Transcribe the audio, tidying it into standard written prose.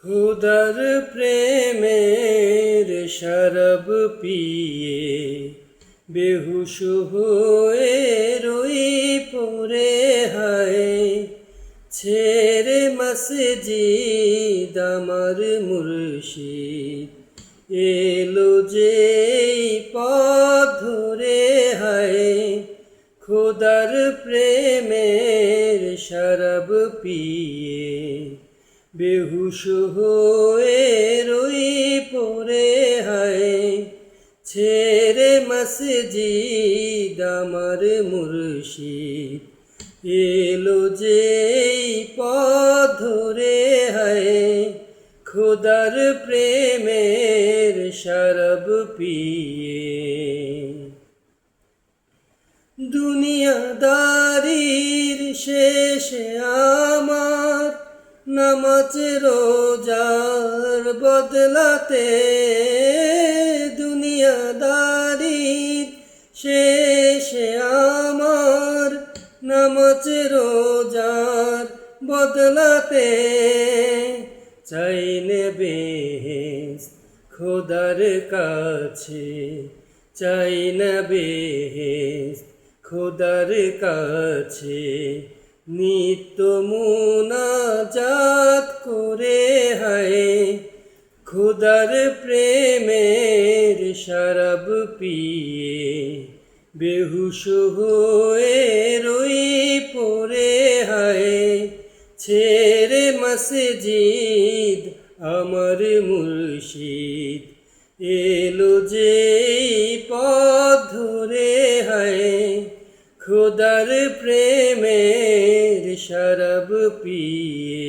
খুদার প্রেমের শরব পিয়ে বেহুশ হয়ে রই পড়ে হায়, ছেড়ে মসজিদ আমার মুর্শিদ এলো যে পথ ধরে হায়। খুদার প্রেমের শরব পিয়ে বেহুশ হয়ে রই পড়ে হায়, ছেড়ে মসজিদ আমার মুর্শিদ এলো যে পথ ধরে হায়। খুদার প্রেমের শরব পিয়ে দুনিয়াদারির শেষে আমার নামাজ রোজার বদলাতে, দুনিয়াদারির শেষে আমার নামাজ রোজার বদলাতে, চাই নে বেহেশত খোদার কাছে, চাই না বেহেশত খোদার কাছে, নিত্য মুনাজাত করে হায়। খুদার প্রেমের শরব পিয়ে বেহুশ হয়ে রই পড়ে হায়, ছেড়ে মসজিদ আমার মুর্শিদ এলো যে পথ ধরে হায়। খুদার প্রেমের শরব পিয়ে